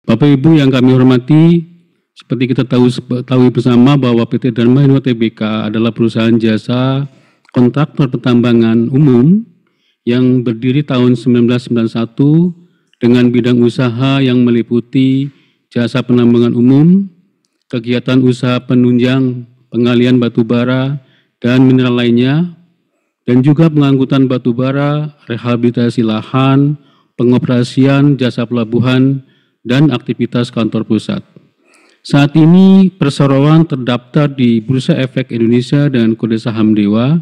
Bapak Ibu yang kami hormati, seperti kita tahu bersama bahwa PT Dharma Inova Tbk adalah perusahaan jasa kontraktor pertambangan umum yang berdiri tahun 1991 dengan bidang usaha yang meliputi jasa penambangan umum, kegiatan usaha penunjang, pengalian batu bara dan mineral lainnya, dan juga pengangkutan batu bara, rehabilitasi lahan, pengoperasian jasa pelabuhan, dan aktivitas kantor pusat. Saat ini perseroan terdaftar di Bursa Efek Indonesia dan Kode Saham Dewa,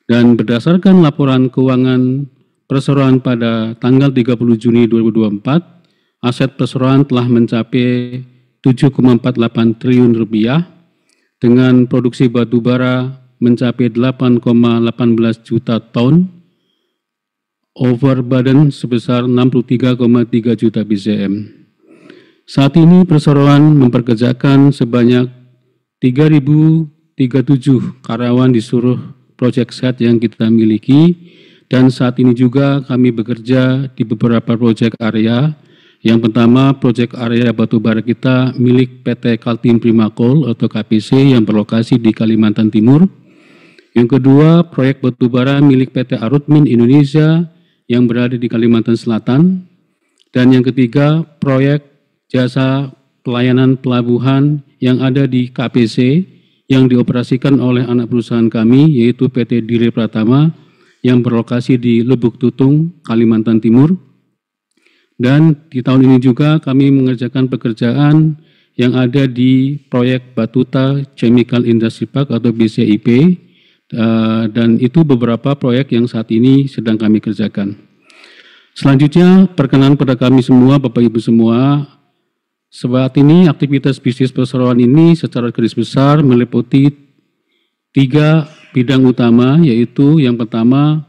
dan berdasarkan laporan keuangan perseroan pada tanggal 30 Juni 2024, aset perseroan telah mencapai 7,48 triliun rupiah dengan produksi batu bara mencapai 8,18 juta ton, overburden sebesar 63,3 juta BCM. Saat ini perseroan memperkerjakan sebanyak 3.037 karyawan di seluruh proyek set yang kita miliki, dan saat ini juga kami bekerja di beberapa proyek area. Yang pertama, proyek area batubara kita milik PT Kaltim Primakol atau KPC yang berlokasi di Kalimantan Timur. Yang kedua, proyek batubara milik PT Arutmin Indonesia yang berada di Kalimantan Selatan. Dan yang ketiga, proyek jasa pelayanan pelabuhan yang ada di KPC yang dioperasikan oleh anak perusahaan kami, yaitu PT Dire Pratama yang berlokasi di Lubuk Tutung, Kalimantan Timur. Dan di tahun ini juga kami mengerjakan pekerjaan yang ada di proyek Batuta Chemical Industry Park atau BCIP, dan itu beberapa proyek yang saat ini sedang kami kerjakan. Selanjutnya, perkenan pada kami semua, Bapak Ibu semua, saat ini aktivitas bisnis perseroan ini secara garis besar meliputi 3 bidang utama, yaitu yang pertama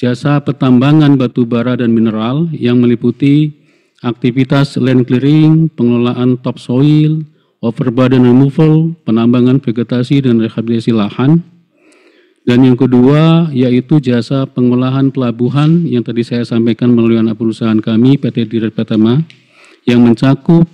jasa pertambangan batu bara dan mineral yang meliputi aktivitas land clearing, pengelolaan topsoil, overburden removal, penambangan vegetasi dan rehabilitasi lahan. Dan yang kedua yaitu jasa pengolahan pelabuhan yang tadi saya sampaikan melalui anak perusahaan kami PT Dire Pratama yang mencakup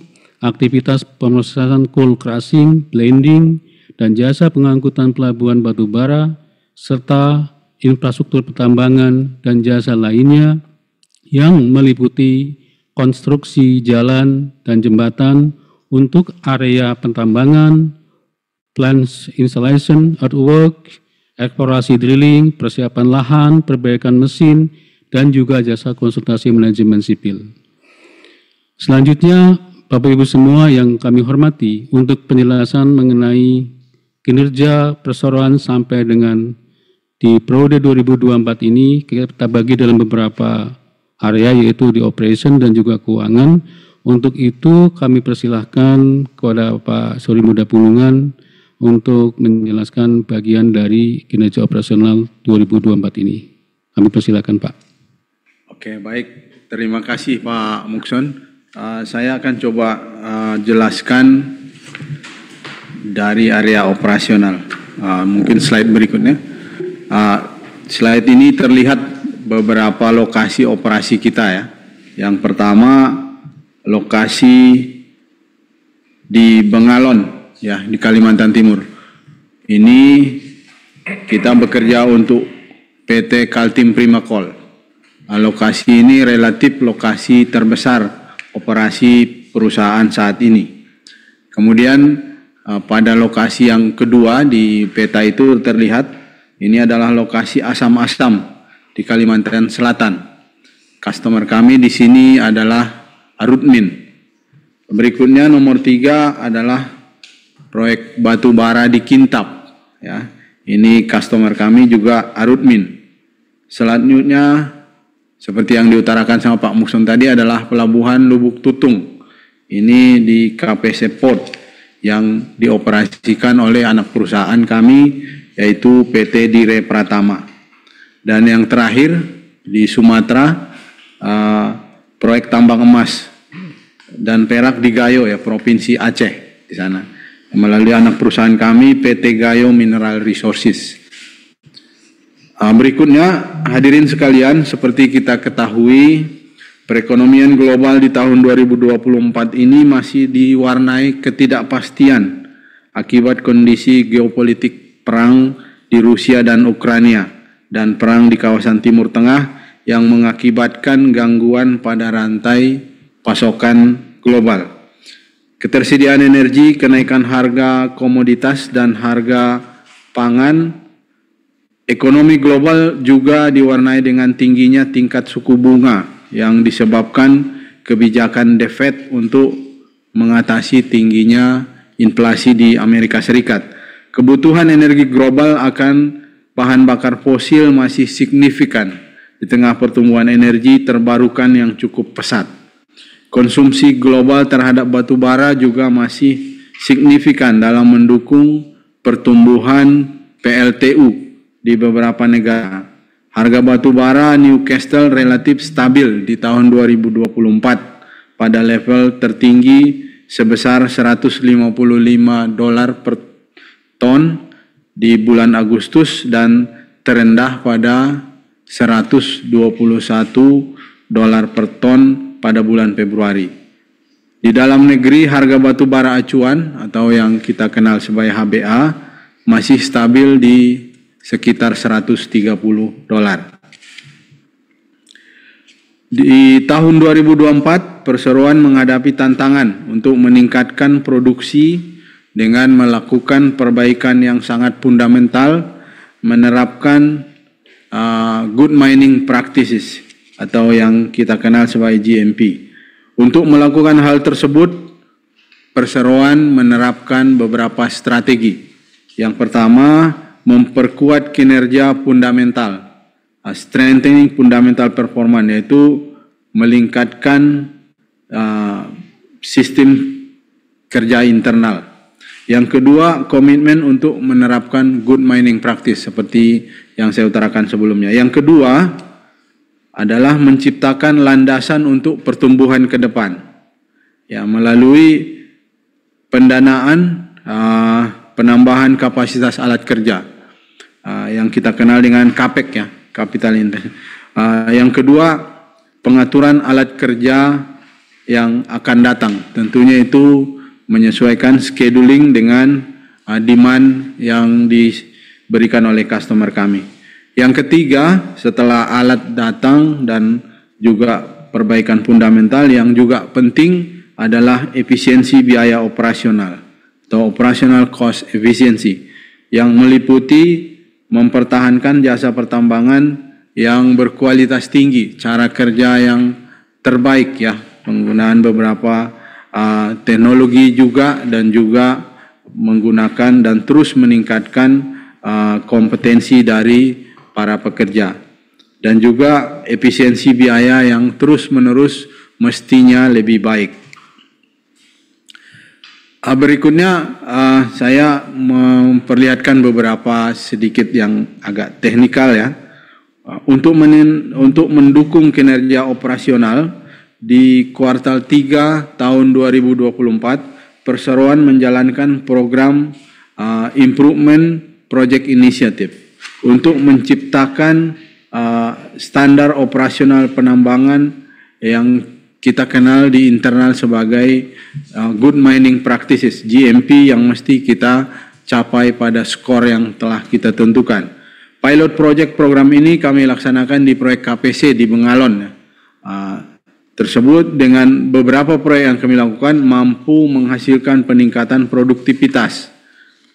aktivitas pemrosesan coal crushing, blending, dan jasa pengangkutan pelabuhan batu bara, serta infrastruktur pertambangan dan jasa lainnya yang meliputi konstruksi jalan dan jembatan untuk area pertambangan, plants installation, earthwork, eksplorasi drilling, persiapan lahan, perbaikan mesin, dan juga jasa konsultasi manajemen sipil. Selanjutnya, Bapak Ibu semua yang kami hormati, untuk penjelasan mengenai kinerja perseroan sampai dengan di periode 2024 ini, kita bagi dalam beberapa area, yaitu di operation dan juga keuangan. Untuk itu kami persilahkan kepada Pak Sori Muda Pulungan untuk menjelaskan bagian dari kinerja operasional 2024 ini. Kami persilahkan Pak. Oke, baik. Terima kasih Pak Mukson. Saya akan coba jelaskan dari area operasional. Mungkin slide berikutnya. Slide ini terlihat beberapa lokasi operasi kita ya. Yang pertama lokasi di Bengalon ya, di Kalimantan Timur. Ini kita bekerja untuk PT Kaltim Primakol. Lokasi ini relatif lokasi terbesar operasi perusahaan saat ini. Kemudian pada lokasi yang kedua di peta itu terlihat ini adalah lokasi Asam-Asam di Kalimantan Selatan. Customer kami di sini adalah Arutmin. Berikutnya nomor 3 adalah proyek batu bara di Kintab. Ya, ini customer kami juga Arutmin. Selanjutnya seperti yang diutarakan sama Pak Mukson tadi adalah pelabuhan Lubuk Tutung. Ini di KPC Port yang dioperasikan oleh anak perusahaan kami yaitu PT Dire Pratama. Dan yang terakhir di Sumatera proyek tambang emas dan perak di Gayo ya, Provinsi Aceh di sana. Melalui anak perusahaan kami PT Gayo Mineral Resources. Berikutnya hadirin sekalian, seperti kita ketahui Perekonomian global di tahun 2024 ini masih diwarnai ketidakpastian akibat kondisi geopolitik perang di Rusia dan Ukraina dan perang di kawasan Timur Tengah yang mengakibatkan gangguan pada rantai pasokan global. Ketersediaan energi, kenaikan harga komoditas dan harga pangan. Ekonomi global juga diwarnai dengan tingginya tingkat suku bunga yang disebabkan kebijakan The Fed untuk mengatasi tingginya inflasi di Amerika Serikat. Kebutuhan energi global akan bahan bakar fosil masih signifikan di tengah pertumbuhan energi terbarukan yang cukup pesat. Konsumsi global terhadap batu bara juga masih signifikan dalam mendukung pertumbuhan PLTU di beberapa negara. Harga batu bara Newcastle relatif stabil di tahun 2024 pada level tertinggi sebesar $155 per ton di bulan Agustus dan terendah pada $121 per ton pada bulan Februari. Di dalam negeri harga batu bara acuan atau yang kita kenal sebagai HBA masih stabil di sekitar $130. Di tahun 2024, perseroan menghadapi tantangan untuk meningkatkan produksi dengan melakukan perbaikan yang sangat fundamental, menerapkan good mining practices atau yang kita kenal sebagai GMP. Untuk melakukan hal tersebut, perseroan menerapkan beberapa strategi. Yang pertama, memperkuat kinerja fundamental, strengthening fundamental performance, yaitu meningkatkan sistem kerja internal. Yang kedua, komitmen untuk menerapkan good mining practice seperti yang saya utarakan sebelumnya. Yang kedua adalah menciptakan landasan untuk pertumbuhan ke depan, ya, melalui pendanaan, penambahan kapasitas alat kerja, yang kita kenal dengan CAPEX, ya, capital intensive. Yang kedua, pengaturan alat kerja yang akan datang. Tentunya itu menyesuaikan scheduling dengan demand yang diberikan oleh customer kami. Yang ketiga, setelah alat datang dan juga perbaikan fundamental, yang juga penting adalah efisiensi biaya operasional atau operational cost efficiency yang meliputi mempertahankan jasa pertambangan yang berkualitas tinggi, cara kerja yang terbaik, ya, penggunaan beberapa teknologi juga dan juga menggunakan dan terus meningkatkan kompetensi dari para pekerja dan juga efisiensi biaya yang terus-menerus mestinya lebih baik. Berikutnya saya memperlihatkan beberapa sedikit yang agak teknikal, ya. Untuk mendukung kinerja operasional di kuartal 3 tahun 2024, perseroan menjalankan program Improvement Project Initiative untuk menciptakan standar operasional penambangan yang kita kenal di internal sebagai good mining practices, GMP, yang mesti kita capai pada skor yang telah kita tentukan. Pilot project program ini kami laksanakan di proyek KPC di Bengalon. Tersebut dengan beberapa proyek yang kami lakukan mampu menghasilkan peningkatan produktivitas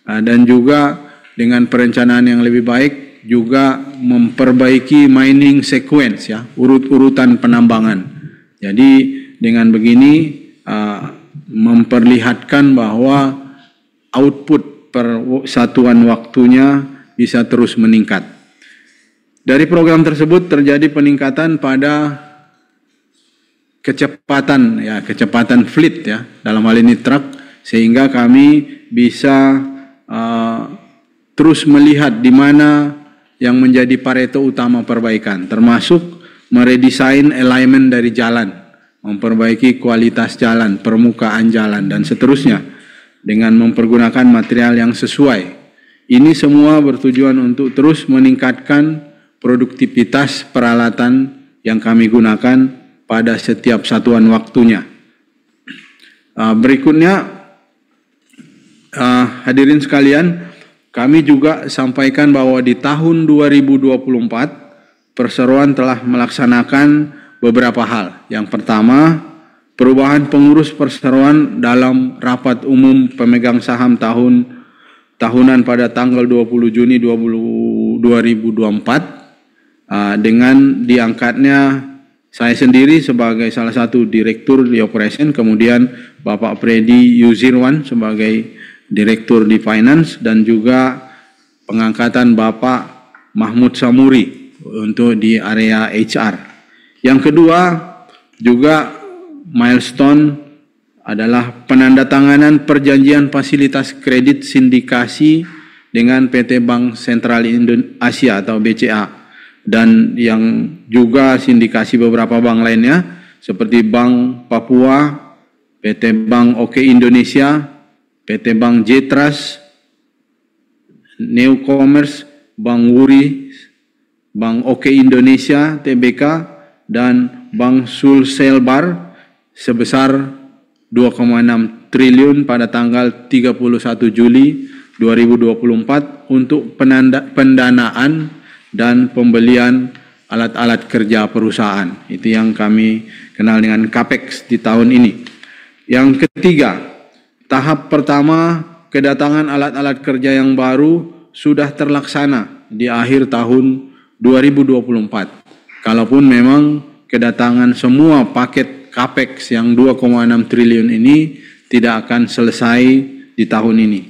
dan juga dengan perencanaan yang lebih baik juga memperbaiki mining sequence, ya, urut-urutan penambangan. Jadi dengan begini memperlihatkan bahwa output per satuan waktunya bisa terus meningkat. Dari program tersebut terjadi peningkatan pada kecepatan fleet, ya, dalam hal ini truk, sehingga kami bisa terus melihat di mana yang menjadi pareto utama perbaikan, termasuk meredesain alignment dari jalan, memperbaiki kualitas jalan, permukaan jalan, dan seterusnya dengan mempergunakan material yang sesuai. Ini semua bertujuan untuk terus meningkatkan produktivitas peralatan yang kami gunakan pada setiap satuan waktunya. Berikutnya, hadirin sekalian, kami juga sampaikan bahwa di tahun 2024 perseroan telah melaksanakan beberapa hal. Yang pertama, perubahan pengurus perseroan dalam rapat umum pemegang saham tahunan pada tanggal 20 Juni 2024 dengan diangkatnya saya sendiri sebagai salah satu direktur di operation, kemudian Bapak Freddy Yuzirwan sebagai direktur di finance, dan juga pengangkatan Bapak Mahmud Samuri untuk di area HR. Yang kedua, juga milestone adalah penandatanganan perjanjian fasilitas kredit sindikasi dengan PT Bank Sentral Asia atau BCA, dan yang juga sindikasi beberapa bank lainnya seperti Bank Papua, PT Bank Oke Indonesia, PT Bank Jetras, New Commerce, Bank Wuri, Bank Oke Indonesia Tbk, dan Bank Sulselbar sebesar 2,6 triliun pada tanggal 31 Juli 2024 untuk pendanaan dan pembelian alat-alat kerja perusahaan. Itu yang kami kenal dengan CAPEX di tahun ini. Yang ketiga, tahap pertama kedatangan alat-alat kerja yang baru sudah terlaksana di akhir tahun 2024. Kalaupun memang kedatangan semua paket CAPEX yang 2,6 triliun ini tidak akan selesai di tahun ini.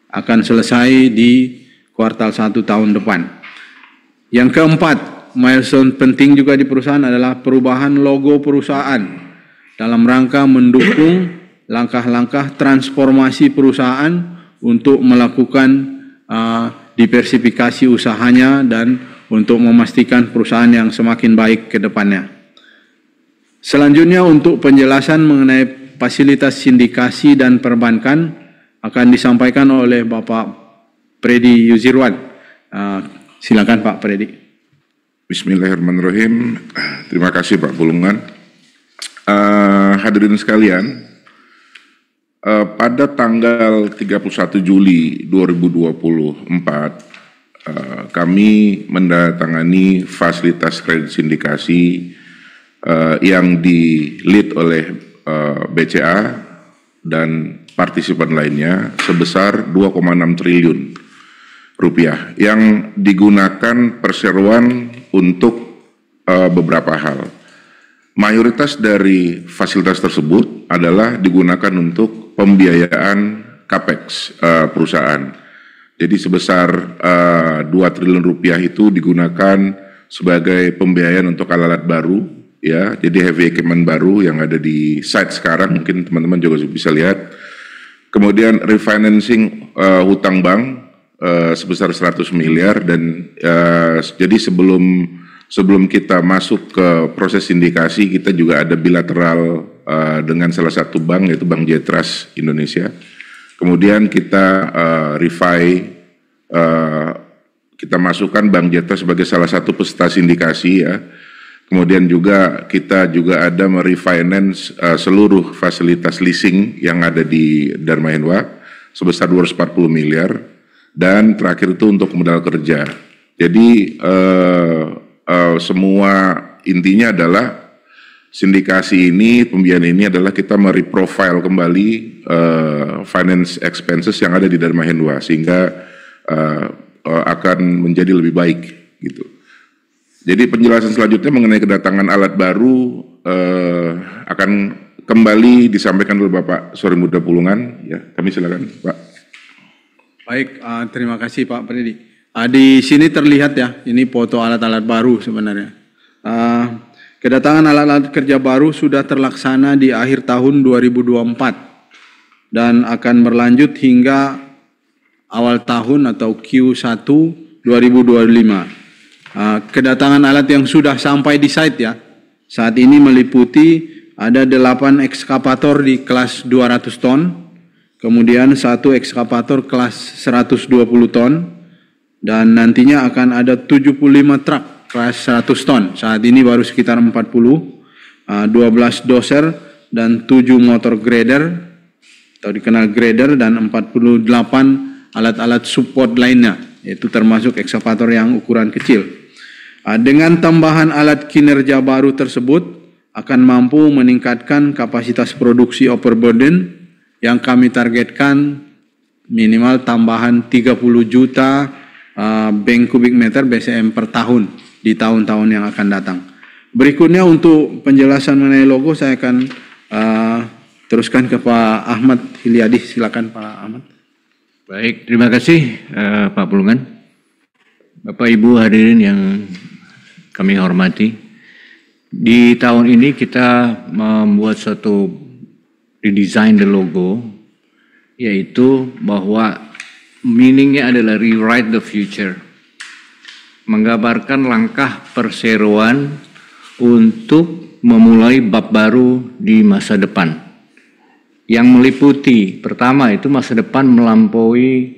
Akan selesai di kuartal 1 tahun depan. Yang keempat, milestone penting juga di perusahaan adalah perubahan logo perusahaan dalam rangka mendukung langkah-langkah transformasi perusahaan untuk melakukan diversifikasi usahanya dan untuk memastikan perusahaan yang semakin baik ke depannya. Selanjutnya, untuk penjelasan mengenai fasilitas sindikasi dan perbankan akan disampaikan oleh Bapak Freddy Yuzirwan. Silakan Pak Freddy. Bismillahirrahmanirrahim. Terima kasih Pak Pulungan. Hadirin sekalian, pada tanggal 31 Juli 2024, kami mendatangani fasilitas kredit sindikasi yang di-lead oleh BCA dan partisipan lainnya sebesar 2,6 triliun rupiah yang digunakan perseroan untuk beberapa hal. Mayoritas dari fasilitas tersebut adalah digunakan untuk pembiayaan CAPEX perusahaan. Jadi sebesar 2 triliun rupiah itu digunakan sebagai pembiayaan untuk alat-alat baru, ya. Jadi heavy equipment baru yang ada di site sekarang, mungkin teman-teman juga bisa lihat. Kemudian refinancing hutang bank sebesar 100 miliar dan jadi sebelum kita masuk ke proses sindikasi, kita juga ada bilateral dengan salah satu bank, yaitu Bank Jetras Indonesia. Kemudian kita kita masukkan Bank Jetras sebagai salah satu peserta sindikasi, ya. Kemudian juga kita juga ada merefinance seluruh fasilitas leasing yang ada di Dharma Henwa sebesar 240 miliar. Dan terakhir itu untuk modal kerja. Jadi semua intinya adalah sindikasi ini, pembiayaan ini adalah kita mereprofile kembali finance expenses yang ada di Dharma Henwa sehingga akan menjadi lebih baik gitu. Jadi penjelasan selanjutnya mengenai kedatangan alat baru akan kembali disampaikan oleh Bapak Sori Muda Pulungan. Ya, kami silakan Pak. Baik, terima kasih Pak Freddy. Di sini terlihat ya, ini foto alat-alat baru sebenarnya. Kedatangan alat-alat kerja baru sudah terlaksana di akhir tahun 2024 dan akan berlanjut hingga awal tahun atau Q1 2025. Kedatangan alat yang sudah sampai di site ya, saat ini meliputi ada 8 ekskavator di kelas 200 ton, kemudian 1 ekskavator kelas 120 ton, dan nantinya akan ada 75 truk kelas 100 ton. Saat ini baru sekitar 40. 12 doser dan 7 motor grader atau dikenal grader dan 48 alat-alat support lainnya, yaitu termasuk ekskavator yang ukuran kecil. Dengan tambahan alat kinerja baru tersebut akan mampu meningkatkan kapasitas produksi overburden yang kami targetkan minimal tambahan 30 juta bank kubik meter BCM per tahun di tahun-tahun yang akan datang. Berikutnya untuk penjelasan mengenai logo saya akan teruskan ke Pak Ahmad Hilyadi. Silakan Pak Ahmad. Baik, terima kasih Pak Pulungan. Bapak Ibu hadirin yang kami hormati. Di tahun ini kita membuat suatu redesign the logo, yaitu bahwa meaningnya adalah rewrite the future. Menggambarkan langkah perseroan untuk memulai bab baru di masa depan. Yang meliputi, pertama itu masa depan melampaui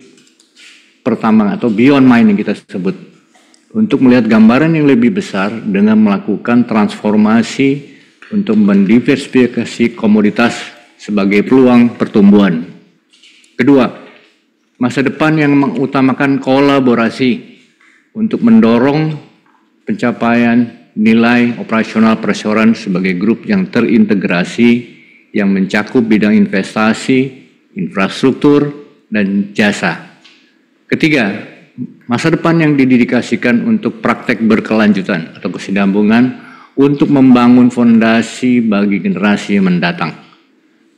pertambangan atau beyond mining kita sebut. Untuk melihat gambaran yang lebih besar dengan melakukan transformasi untuk mendiversifikasi komoditas sebagai peluang pertumbuhan. Kedua, masa depan yang mengutamakan kolaborasi untuk mendorong pencapaian nilai operasional perseroan sebagai grup yang terintegrasi yang mencakup bidang investasi, infrastruktur, dan jasa. Ketiga, masa depan yang didedikasikan untuk praktek berkelanjutan atau kesinambungan untuk membangun fondasi bagi generasi yang mendatang.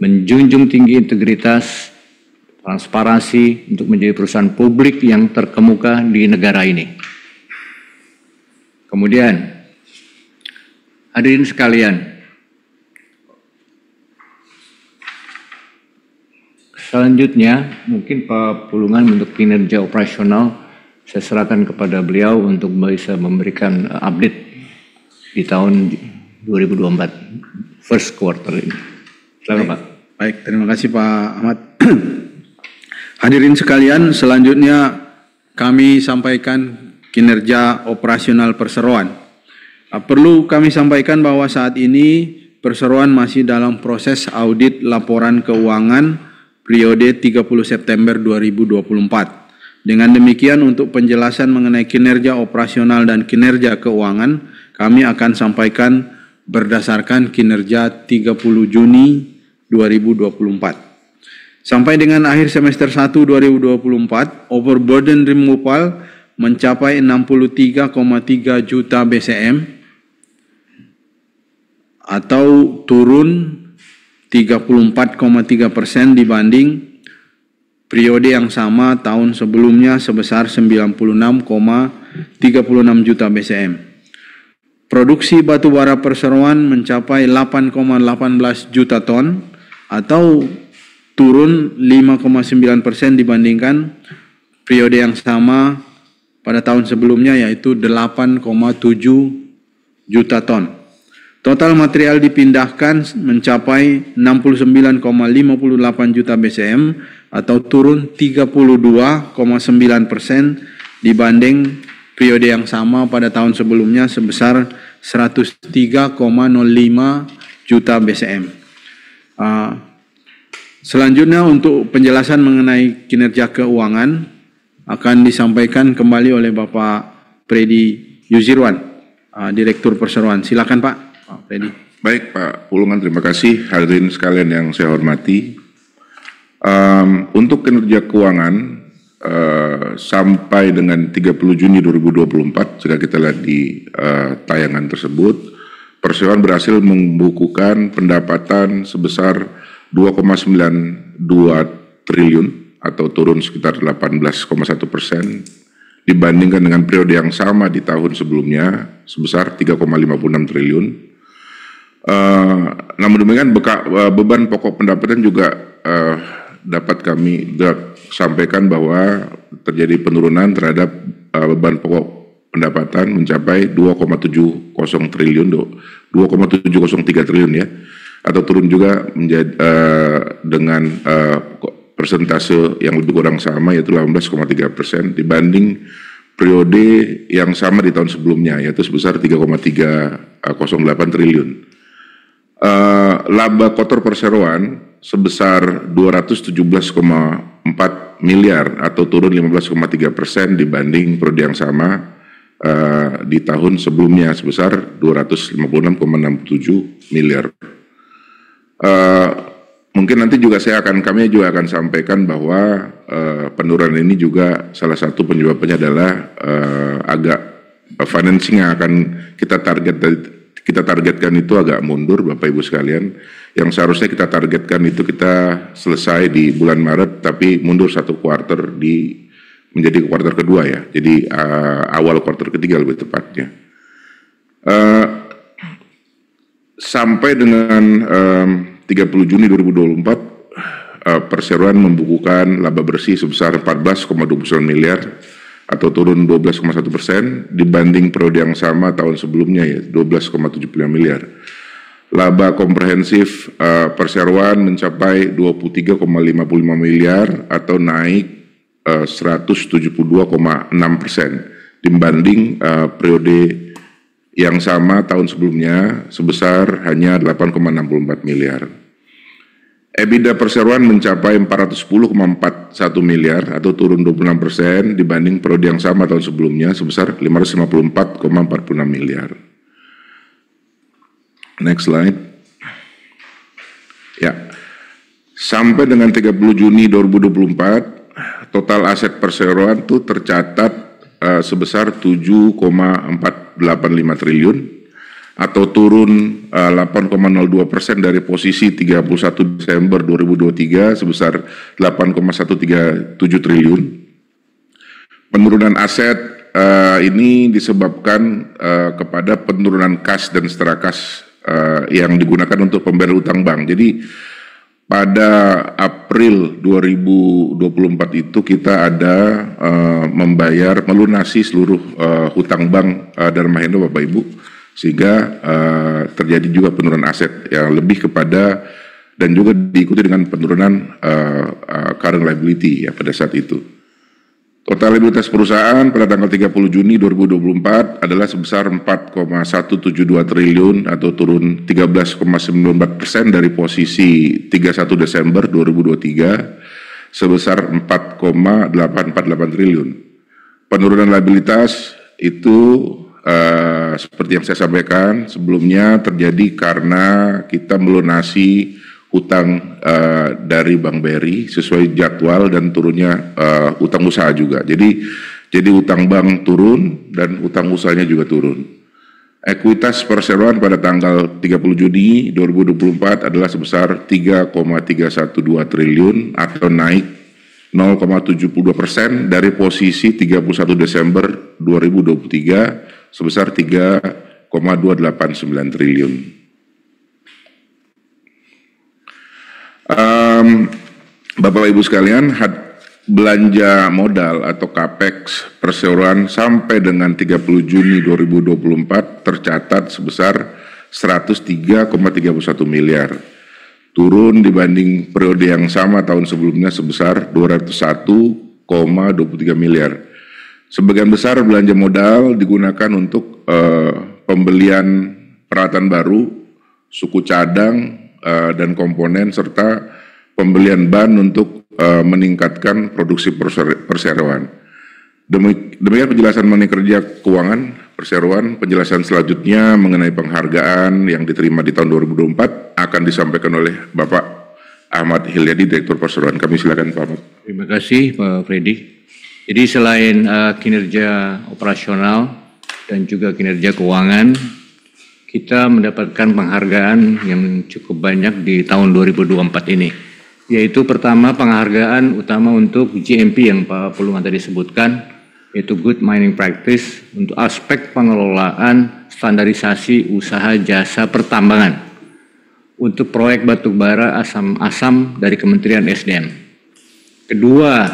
Menjunjung tinggi integritas, transparansi untuk menjadi perusahaan publik yang terkemuka di negara ini. Kemudian, hadirin sekalian, selanjutnya mungkin Pak Pulungan untuk kinerja operasional saya serahkan kepada beliau untuk bisa memberikan update di tahun 2024 first quarter ini. Silakan Pak. Baik, terima kasih Pak Ahmad. Hadirin sekalian, selanjutnya kami sampaikan kinerja operasional perseroan. Perlu kami sampaikan bahwa saat ini perseroan masih dalam proses audit laporan keuangan periode 30 September 2024. Dengan demikian untuk penjelasan mengenai kinerja operasional dan kinerja keuangan, kami akan sampaikan berdasarkan kinerja 30 Juni 2024. Sampai dengan akhir semester 1 2024, overburden removal mencapai 63,3 juta BCM atau turun 34,3% dibanding periode yang sama tahun sebelumnya sebesar 96,36 juta BCM. Produksi batubara perseroan mencapai 8,18 juta ton atau turun 5,9% dibandingkan periode yang sama pada tahun sebelumnya, yaitu 8,7 juta ton. Total material dipindahkan mencapai 69,58 juta BCM atau turun 32,9% dibanding periode yang sama pada tahun sebelumnya sebesar 103,05 juta BCM. Selanjutnya untuk penjelasan mengenai kinerja keuangan akan disampaikan kembali oleh Bapak Freddy Yuzirwan, Direktur Perseroan. Silakan Pak. Freddy. Baik Pak Pulungan, terima kasih. Hadirin sekalian yang saya hormati. Untuk kinerja keuangan sampai dengan 30 Juni 2024, jika kita lihat di tayangan tersebut, perseroan berhasil membukukan pendapatan sebesar 2,92 triliun atau turun sekitar 18,1% dibandingkan dengan periode yang sama di tahun sebelumnya sebesar 3,56 triliun. Namun demikian beban pokok pendapatan juga dapat kami sampaikan bahwa terjadi penurunan terhadap beban pokok pendapatan mencapai 2,70 triliun, 2,703 triliun ya, atau turun juga menjadi dengan persentase yang lebih kurang sama, yaitu 18,3% dibanding periode yang sama di tahun sebelumnya, yaitu sebesar 3,308 triliun. laba kotor perseroan sebesar 217,4 miliar atau turun 15,3% dibanding periode yang sama di tahun sebelumnya sebesar 256,67 miliar. Mungkin nanti juga kami juga akan sampaikan bahwa penurunan ini juga salah satu penyebabnya adalah agak financing yang akan kita targetkan itu agak mundur, Bapak Ibu sekalian. Yang seharusnya kita targetkan itu kita selesai di bulan Maret, tapi mundur 1 kuarter menjadi kuarter kedua ya. Jadi awal kuarter ketiga lebih tepatnya. Sampai dengan 30 Juni 2024, perseroan membukukan laba bersih sebesar 14,29 miliar atau turun 12,1% dibanding periode yang sama tahun sebelumnya ya 12,75 miliar. Laba komprehensif perseroan mencapai 23,55 miliar atau naik 172,6% dibanding periode yang sama tahun sebelumnya sebesar hanya 8,64 miliar. EBITDA perseroan mencapai 410,41 miliar atau turun 26% dibanding periode yang sama tahun sebelumnya sebesar 554,46 miliar. Next slide. Ya. Sampai dengan 30 Juni 2024, total aset perseroan itu tercatat sebesar 7,485 triliun atau turun 8,02% dari posisi 31 Desember 2023 sebesar 8,137 triliun. Penurunan aset ini disebabkan kepada penurunan kas dan setara kas yang digunakan untuk pembayaran utang bank. Jadi pada April 2024 itu kita ada melunasi seluruh hutang bank Dharma Hendro, Bapak Ibu, sehingga terjadi juga penurunan aset yang lebih kepada dan juga diikuti dengan penurunan current liability ya pada saat itu. Total likuiditas perusahaan pada tanggal 30 Juni 2024 adalah sebesar 4,172 triliun atau turun 13,94% dari posisi 31 Desember 2023 sebesar 4,848 triliun. Penurunan liabilitas itu seperti yang saya sampaikan sebelumnya terjadi karena kita melunasi hutang dari Bank BRI sesuai jadwal dan turunnya utang usaha juga. Jadi utang bank turun dan utang usahanya juga turun. Ekuitas perseroan pada tanggal 30 Juni 2024 adalah sebesar 3,312 triliun atau naik 0,72% dari posisi 31 Desember 2023 sebesar 3,289 triliun. Bapak Ibu sekalian, belanja modal atau capex perseroan sampai dengan 30 Juni 2024 tercatat sebesar 103,31 miliar, turun dibanding periode yang sama tahun sebelumnya sebesar 201,23 miliar. Sebagian besar belanja modal digunakan untuk pembelian peralatan baru, suku cadang, dan komponen serta pembelian ban untuk meningkatkan produksi perseroan. Demikian penjelasan mengenai kerja keuangan perseroan. Penjelasan selanjutnya mengenai penghargaan yang diterima di tahun 2024 akan disampaikan oleh Bapak Ahmad Hilyadi, Direktur Perseroan. Kami silakan Pak Ahmad. Terima kasih Pak Freddy. Jadi selain kinerja operasional dan juga kinerja keuangan, kita mendapatkan penghargaan yang cukup banyak di tahun 2024 ini. Yaitu pertama penghargaan utama untuk GMP yang Pak Pulungan tadi sebutkan, yaitu Good Mining Practice untuk aspek pengelolaan standarisasi usaha jasa pertambangan untuk proyek batubara asam dari Kementerian SDM. Kedua,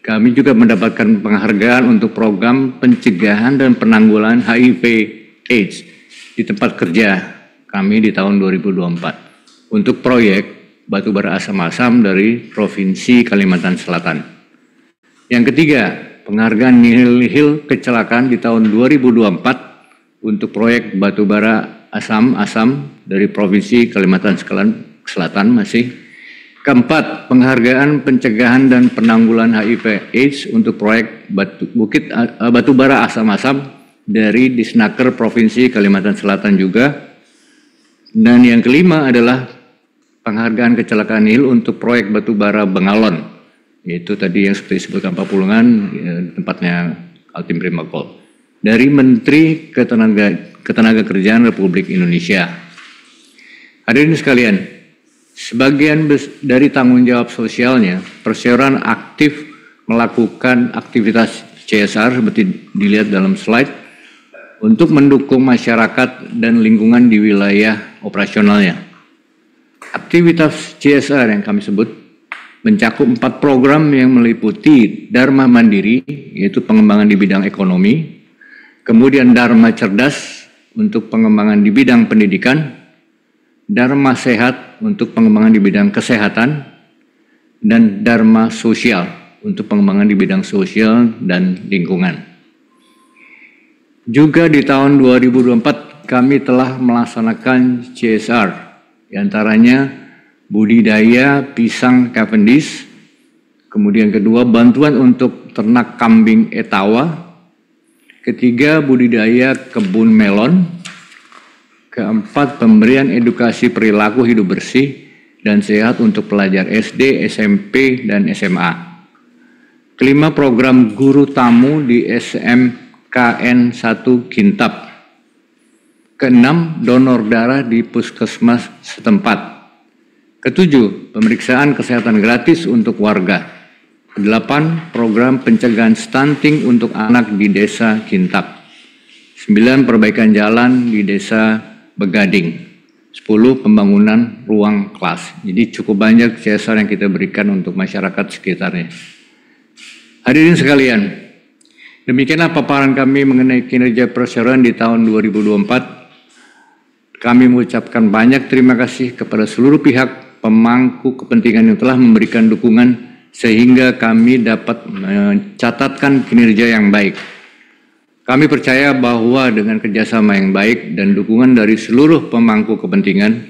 kami juga mendapatkan penghargaan untuk program pencegahan dan penanggulangan HIV/AIDS di tempat kerja kami di tahun 2024 untuk proyek batubara asam dari Provinsi Kalimantan Selatan. Yang ketiga, penghargaan nihil kecelakaan di tahun 2024 untuk proyek batubara Asam dari Provinsi Kalimantan Selatan masih. Keempat, penghargaan pencegahan dan penanggulangan HIV/AIDS untuk proyek batubara asam-asam dari Disnaker Provinsi Kalimantan Selatan juga. Dan yang kelima adalah penghargaan kecelakaan nihil untuk proyek batubara Bengalon, yaitu tadi yang seperti disebutkan Pak Pulungan, tempatnya Altim Primakol, dari Menteri Ketenagakerjaan Republik Indonesia. Hadirin sekalian, sebagian dari tanggung jawab sosialnya, Perseroan aktif melakukan aktivitas CSR seperti dilihat dalam slide untuk mendukung masyarakat dan lingkungan di wilayah operasionalnya. Aktivitas CSR yang kami sebut mencakup 4 program yang meliputi Dharma Mandiri, yaitu pengembangan di bidang ekonomi, kemudian Dharma Cerdas untuk pengembangan di bidang pendidikan, Dharma Sehat untuk pengembangan di bidang kesehatan, dan Dharma Sosial untuk pengembangan di bidang sosial dan lingkungan. Juga di tahun 2024 kami telah melaksanakan CSR, diantaranya budidaya pisang Cavendish, kemudian kedua bantuan untuk ternak kambing Etawa, ketiga budidaya kebun melon, keempat, pemberian edukasi perilaku hidup bersih dan sehat untuk pelajar SD, SMP, dan SMA. Kelima, program guru tamu di SMKN 1 Kintab. Keenam, donor darah di puskesmas setempat. Ketujuh, pemeriksaan kesehatan gratis untuk warga. Kedelapan, program pencegahan stunting untuk anak di desa Kintab. 9, perbaikan jalan di desa Begading. 10, pembangunan ruang kelas. Jadi cukup banyak CSR yang kita berikan untuk masyarakat sekitarnya. Hadirin sekalian, demikianlah paparan kami mengenai kinerja Perseroan di tahun 2024. Kami mengucapkan banyak terima kasih kepada seluruh pihak pemangku kepentingan yang telah memberikan dukungan sehingga kami dapat mencatatkan kinerja yang baik. Kami percaya bahwa dengan kerjasama yang baik dan dukungan dari seluruh pemangku kepentingan,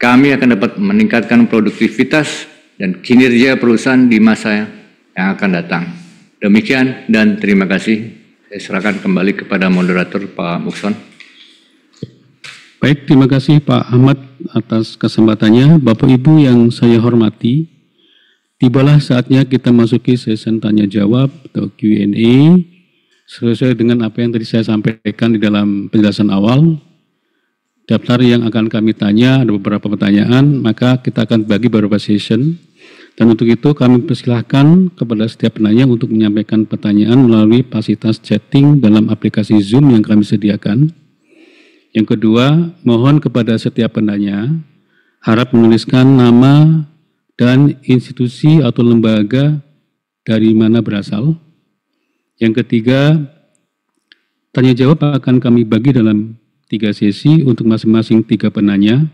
kami akan dapat meningkatkan produktivitas dan kinerja perusahaan di masa yang akan datang. Demikian dan terima kasih. Saya serahkan kembali kepada moderator Pak Mukson. Baik, terima kasih Pak Ahmad atas kesempatannya. Bapak Ibu yang saya hormati, tibalah saatnya kita masuki sesi tanya jawab atau Q&A. Sesuai dengan apa yang tadi saya sampaikan di dalam penjelasan awal, daftar yang akan kami tanya, ada beberapa pertanyaan, maka kita akan bagi beberapa session. Dan untuk itu kami persilahkan kepada setiap penanya untuk menyampaikan pertanyaan melalui fasilitas chatting dalam aplikasi Zoom yang kami sediakan. Yang kedua, mohon kepada setiap penanya, harap menuliskan nama dan institusi atau lembaga dari mana berasal. Yang ketiga, tanya jawab akan kami bagi dalam 3 sesi untuk masing-masing 3 penanya.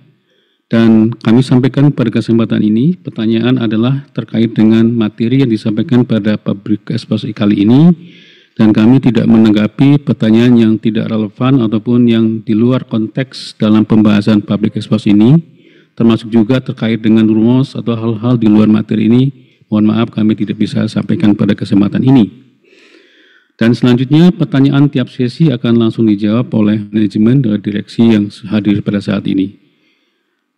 Dan kami sampaikan pada kesempatan ini, pertanyaan adalah terkait dengan materi yang disampaikan pada public exposé kali ini. Dan kami tidak menanggapi pertanyaan yang tidak relevan ataupun yang di luar konteks dalam pembahasan public exposé ini. Termasuk juga terkait dengan rumus atau hal-hal di luar materi ini. Mohon maaf kami tidak bisa sampaikan pada kesempatan ini. Dan selanjutnya pertanyaan tiap sesi akan langsung dijawab oleh manajemen dan direksi yang hadir pada saat ini.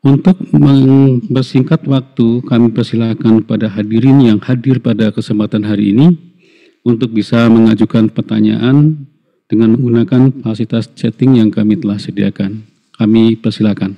Untuk mempersingkat waktu, kami persilakan kepada hadirin yang hadir pada kesempatan hari ini untuk bisa mengajukan pertanyaan dengan menggunakan fasilitas chatting yang kami telah sediakan. Kami persilakan.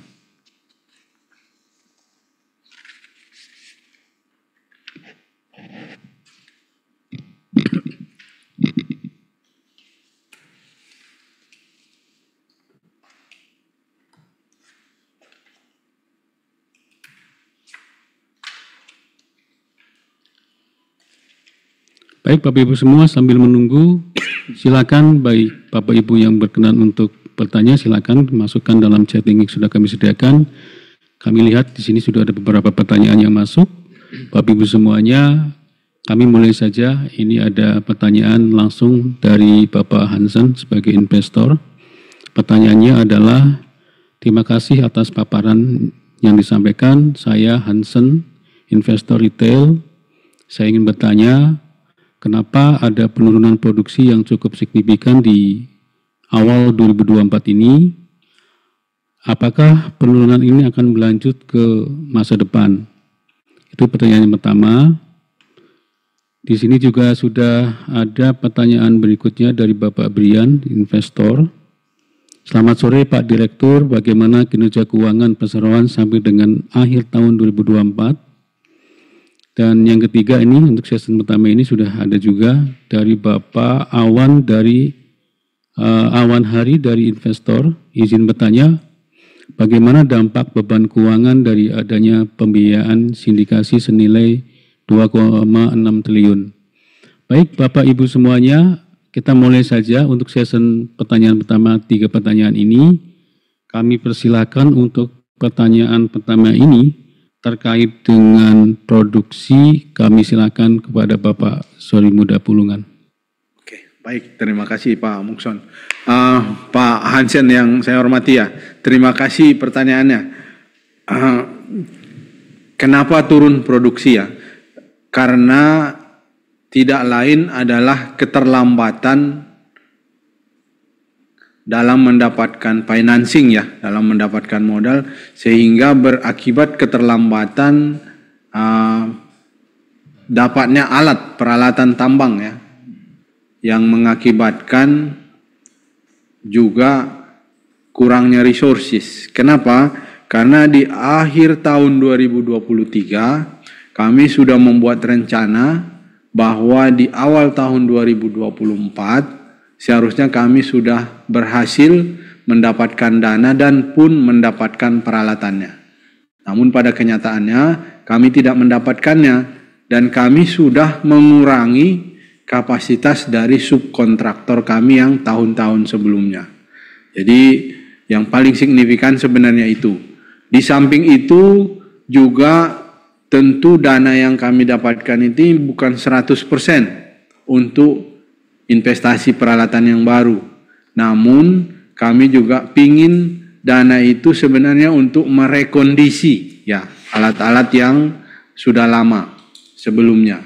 Baik Bapak Ibu semua, sambil menunggu, silakan baik Bapak Ibu yang berkenan untuk bertanya, silakan masukkan dalam chatting yang sudah kami sediakan. Kami lihat di sini sudah ada beberapa pertanyaan yang masuk. Bapak Ibu semuanya, kami mulai saja. Ini ada pertanyaan langsung dari Bapak Hansen sebagai investor. Pertanyaannya adalah, Terima kasih atas paparan yang disampaikan. Saya Hansen, investor retail. Saya ingin bertanya, kenapa ada penurunan produksi yang cukup signifikan di awal 2024 ini? Apakah penurunan ini akan berlanjut ke masa depan? Itu pertanyaan yang pertama. Di sini juga sudah ada pertanyaan berikutnya dari Bapak Brian, investor. Selamat sore Pak Direktur, bagaimana kinerja keuangan perseroan sampai dengan akhir tahun 2024? Dan yang ketiga ini, untuk sesi pertama ini sudah ada juga dari Bapak Awan dari Awan Hari dari investor. Izin bertanya, bagaimana dampak beban keuangan dari adanya pembiayaan sindikasi senilai 2,6 triliun? Baik Bapak Ibu semuanya, kita mulai saja untuk sesi pertanyaan pertama, 3 pertanyaan ini. Kami persilakan untuk pertanyaan pertama ini terkait dengan produksi. Kami silakan kepada Bapak Sori Muda Pulungan. Oke, baik. Terima kasih Pak Mukson. Pak Hansen yang saya hormati ya, terima kasih pertanyaannya. Kenapa turun produksi ya? Karena tidak lain adalah keterlambatan dalam mendapatkan financing ya, dalam mendapatkan modal, sehingga berakibat keterlambatan dapatnya alat peralatan tambang ya, yang mengakibatkan juga kurangnya resources. Kenapa? Karena di akhir tahun 2023 kami sudah membuat rencana bahwa di awal tahun 2024 seharusnya kami sudah berhasil mendapatkan dana dan pun mendapatkan peralatannya. Namun pada kenyataannya kami tidak mendapatkannya dan kami sudah mengurangi kapasitas dari subkontraktor kami yang tahun-tahun sebelumnya. Jadi yang paling signifikan sebenarnya itu. Di samping itu juga tentu dana yang kami dapatkan itu bukan 100% untuk investasi peralatan yang baru. Namun kami juga pingin dana itu sebenarnya untuk merekondisi ya alat-alat yang sudah lama sebelumnya.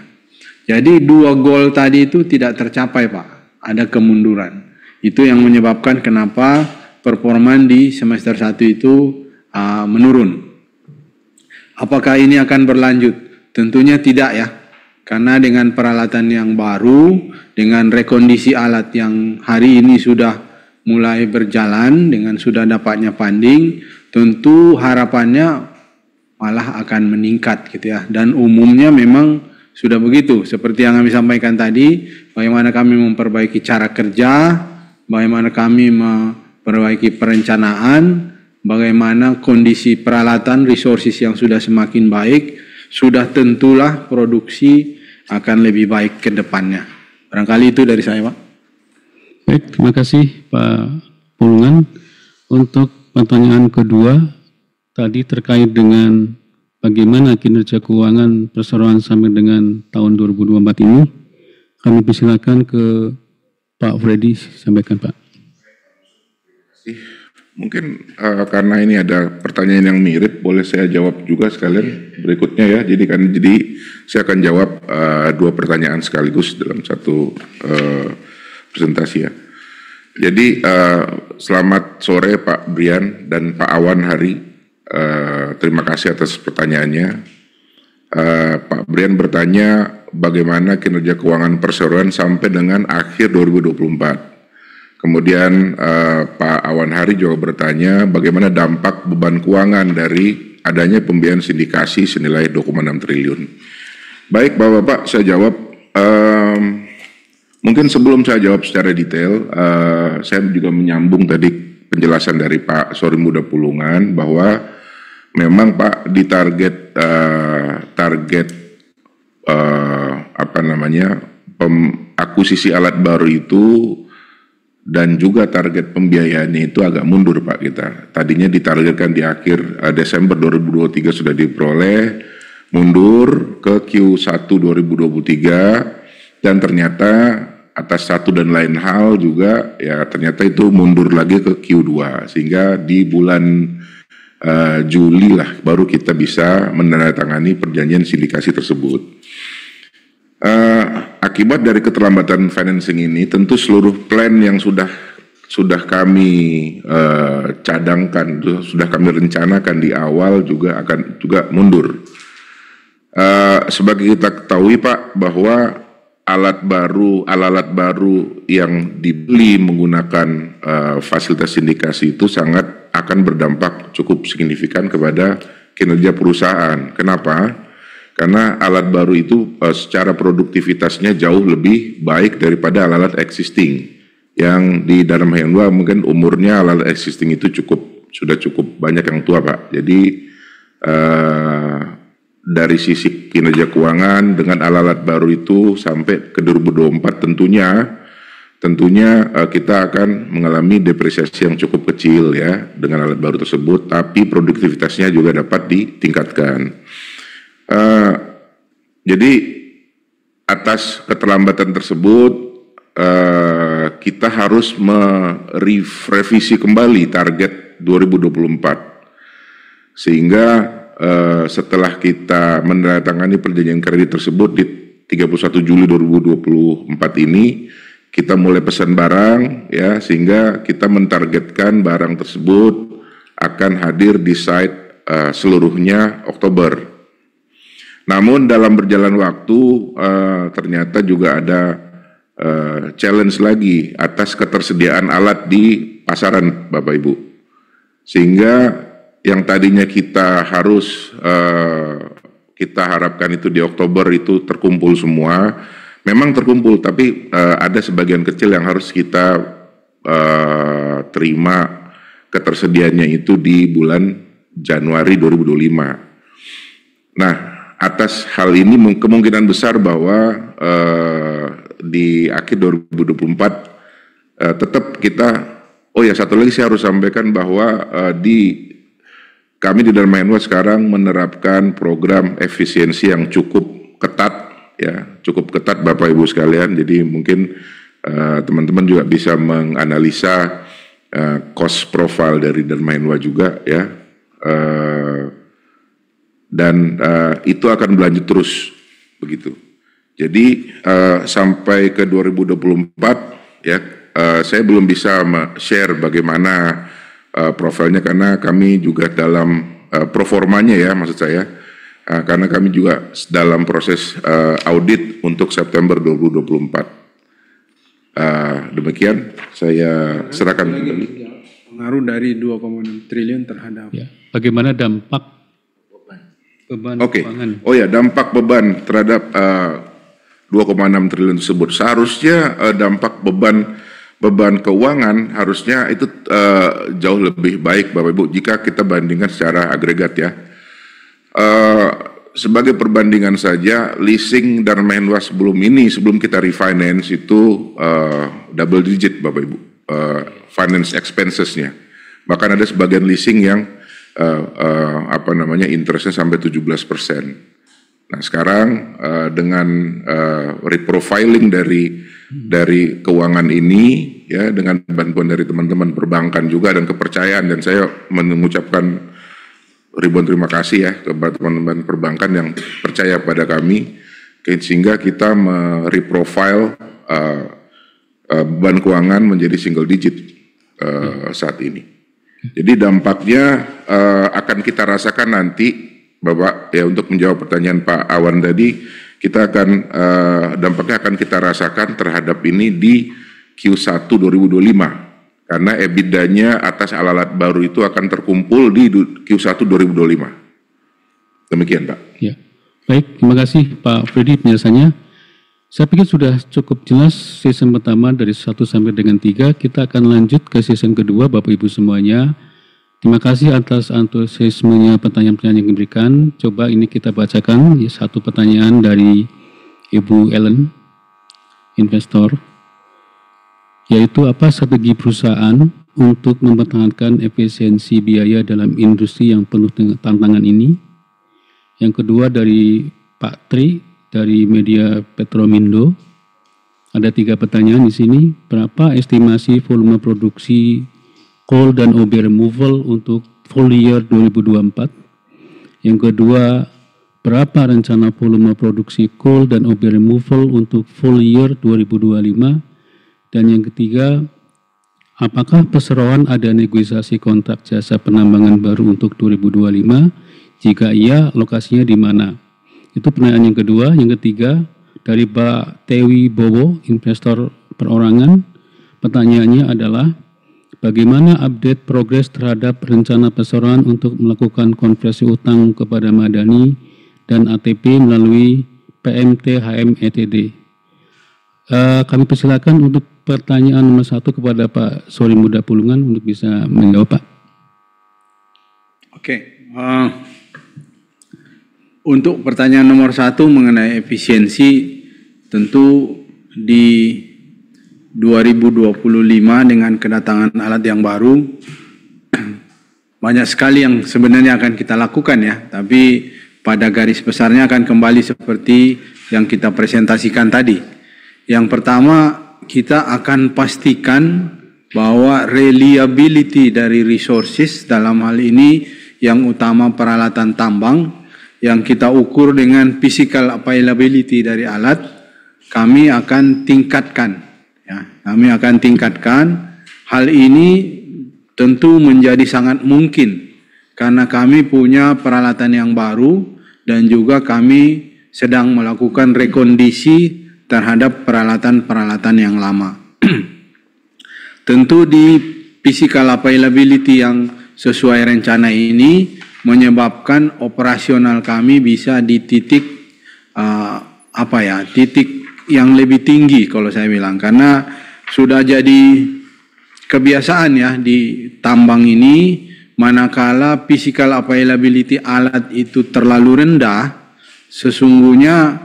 Jadi 2 goal tadi itu tidak tercapai Pak, ada kemunduran. Itu yang menyebabkan kenapa performa di semester 1 itu menurun. Apakah ini akan berlanjut? Tentunya tidak ya. Karena dengan peralatan yang baru, dengan rekondisi alat yang hari ini sudah mulai berjalan, dengan sudah dapatnya funding, tentu harapannya malah akan meningkat gitu ya. Dan umumnya memang sudah begitu. Seperti yang kami sampaikan tadi, bagaimana kami memperbaiki cara kerja, bagaimana kami memperbaiki perencanaan, bagaimana kondisi peralatan, resources yang sudah semakin baik, sudah tentulah produksi akan lebih baik ke depannya. Barangkali itu dari saya, Pak. Baik, terima kasih Pak Pulungan. Untuk pertanyaan kedua, tadi terkait dengan bagaimana kinerja keuangan perseroan sampai dengan tahun 2024 ini, kami persilakan ke Pak Freddy, sampaikan Pak. Mungkin karena ini ada pertanyaan yang mirip, boleh saya jawab juga sekalian berikutnya ya. Jadi saya akan jawab 2 pertanyaan sekaligus dalam satu presentasi ya. Jadi selamat sore Pak Brian dan Pak Awan Hari. Terima kasih atas pertanyaannya. Pak Brian bertanya bagaimana kinerja keuangan perseroan sampai dengan akhir 2024. Kemudian Pak Awan Hari juga bertanya bagaimana dampak beban keuangan dari adanya pembiayaan sindikasi senilai 2,6 triliun. Baik Bapak-Bapak, saya jawab. Mungkin sebelum saya jawab secara detail, saya juga menyambung tadi penjelasan dari Pak Sori Muda Pulungan bahwa memang Pak di target akuisisi alat baru itu dan juga target pembiayaannya itu agak mundur Pak kita. Tadinya ditargetkan di akhir Desember 2023 sudah diperoleh, mundur ke Q1 2023 dan ternyata atas satu dan lain hal juga ya ternyata itu mundur lagi ke Q2 sehingga di bulan Juli lah baru kita bisa menandatangani perjanjian sindikasi tersebut. Akibat dari keterlambatan financing ini tentu seluruh plan yang sudah kami cadangkan, sudah kami rencanakan di awal juga akan juga mundur. Sebagai kita ketahui Pak bahwa alat baru yang dibeli menggunakan fasilitas sindikasi itu sangat akan berdampak cukup signifikan kepada kinerja perusahaan. Kenapa? Karena alat baru itu secara produktivitasnya jauh lebih baik daripada alat-alat existing yang di dalam Hang-2 mungkin umurnya alat existing itu sudah cukup banyak yang tua Pak. Jadi dari sisi kinerja keuangan dengan alat-alat baru itu sampai ke 2024 tentunya kita akan mengalami depresiasi yang cukup kecil ya dengan alat baru tersebut, tapi produktivitasnya juga dapat ditingkatkan. Jadi atas keterlambatan tersebut kita harus merevisi kembali target 2024 sehingga setelah kita menandatangani perjanjian kredit tersebut di 31 Juli 2024 ini kita mulai pesan barang ya sehingga kita mentargetkan barang tersebut akan hadir di site seluruhnya Oktober. Namun dalam berjalan waktu ternyata juga ada challenge lagi atas ketersediaan alat di pasaran Bapak Ibu. Sehingga yang tadinya kita harapkan itu di Oktober itu terkumpul semua, memang terkumpul tapi ada sebagian kecil yang harus kita terima ketersediaannya itu di bulan Januari 2025. Nah, atas hal ini kemungkinan besar bahwa di akhir 2024 tetap kita, satu lagi saya harus sampaikan bahwa kami di dalam Hang-2 sekarang menerapkan program efisiensi yang cukup ketat Bapak Ibu sekalian. Jadi mungkin teman-teman juga bisa menganalisa cost profile dari Dharma Hang-2 juga ya. Dan itu akan berlanjut terus begitu. Jadi sampai ke 2024 ya saya belum bisa share bagaimana profilnya karena kami juga dalam proformanya ya maksud saya karena kami juga dalam proses audit untuk September 2024. Demikian saya serahkan kembali. Pengaruh dari 2,6 triliun terhadap ya. Bagaimana dampak beban keuangan? Dampak beban terhadap 2,6 triliun tersebut. Seharusnya dampak beban keuangan harusnya itu jauh lebih baik Bapak Ibu jika kita bandingkan secara agregat ya. Sebagai perbandingan saja, leasing Dharma Hang-2 sebelum kita refinance itu double digit Bapak Ibu, finance expensesnya. Bahkan ada sebagian leasing yang interestnya sampai 17%. Nah sekarang dengan reprofiling dari keuangan ini ya dengan bantuan dari teman-teman perbankan juga dan kepercayaan, dan saya mengucapkan ribuan terima kasih ya kepada teman-teman perbankan yang percaya pada kami sehingga kita mereprofile beban keuangan menjadi single digit saat ini. Jadi dampaknya akan kita rasakan nanti Bapak ya, untuk menjawab pertanyaan Pak Awan tadi, kita akan dampaknya akan kita rasakan terhadap ini di Q1 2025 karena EBITDA-nya atas alat baru itu akan terkumpul di Q1 2025. Demikian Pak. Ya. Baik, terima kasih Pak Freddy penjelasannya. Saya pikir sudah cukup jelas season pertama dari 1 sampai dengan 3. Kita akan lanjut ke season kedua Bapak Ibu semuanya. Terima kasih atas antusiasmenya pertanyaan-pertanyaan yang diberikan. Coba ini kita bacakan satu pertanyaan dari Ibu Ellen, investor, yaitu apa strategi perusahaan untuk mempertahankan efisiensi biaya dalam industri yang penuh dengan tantangan ini. Yang kedua dari Pak Tri dari Media Petromindo, Ada 3 pertanyaan di sini. Berapa estimasi volume produksi coal dan OB removal untuk full year 2024? Yang kedua, berapa rencana volume produksi coal dan OB removal untuk full year 2025? Dan yang ketiga, apakah perseroan ada negosiasi kontrak jasa penambangan baru untuk 2025? Jika iya, lokasinya di mana? Itu pertanyaan yang kedua. Yang ketiga, dari Pak Tewi Bowo, investor perorangan. Pertanyaannya adalah, bagaimana update progres terhadap rencana perseroan untuk melakukan konversi utang kepada Madani dan ATP melalui PMT HM ETD? Kami persilakan untuk pertanyaan nomor 1 kepada Pak Sori Muda Pulungan untuk bisa menjawab, Pak. Oke. Untuk pertanyaan nomor 1 mengenai efisiensi, tentu di 2025 dengan kedatangan alat yang baru, banyak sekali yang sebenarnya akan kita lakukan ya, tapi pada garis besarnya akan kembali seperti yang kita presentasikan tadi. Yang pertama, kita akan pastikan bahwa reliability dari resources, dalam hal ini yang utama peralatan tambang, yang kita ukur dengan physical availability dari alat, kami akan tingkatkan. Ya, kami akan tingkatkan. Hal ini tentu menjadi sangat mungkin karena kami punya peralatan yang baru dan juga kami sedang melakukan rekondisi terhadap peralatan-peralatan yang lama. Tentu di physical availability yang sesuai rencana ini menyebabkan operasional kami bisa di titik titik yang lebih tinggi kalau saya bilang, karena sudah jadi kebiasaan ya di tambang ini, manakala physical availability alat itu terlalu rendah, sesungguhnya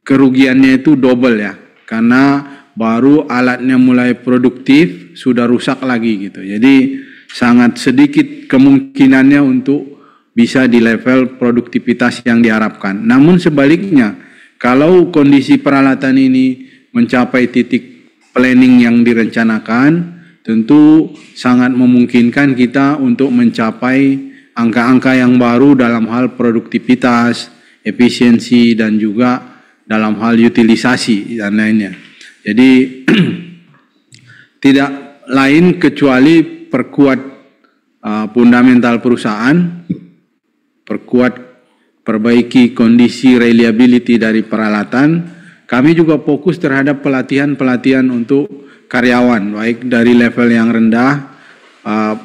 kerugiannya itu double ya, karena baru alatnya mulai produktif sudah rusak lagi gitu. Jadi sangat sedikit kemungkinannya untuk bisa di level produktivitas yang diharapkan. Namun sebaliknya, kalau kondisi peralatan ini mencapai titik planning yang direncanakan, tentu sangat memungkinkan kita untuk mencapai angka-angka yang baru dalam hal produktivitas, efisiensi, dan juga dalam hal utilisasi dan lainnya. Jadi tidak lain kecuali perkuat fundamental perusahaan, perbaiki kondisi reliability dari peralatan. Kami juga fokus terhadap pelatihan-pelatihan untuk karyawan, baik dari level yang rendah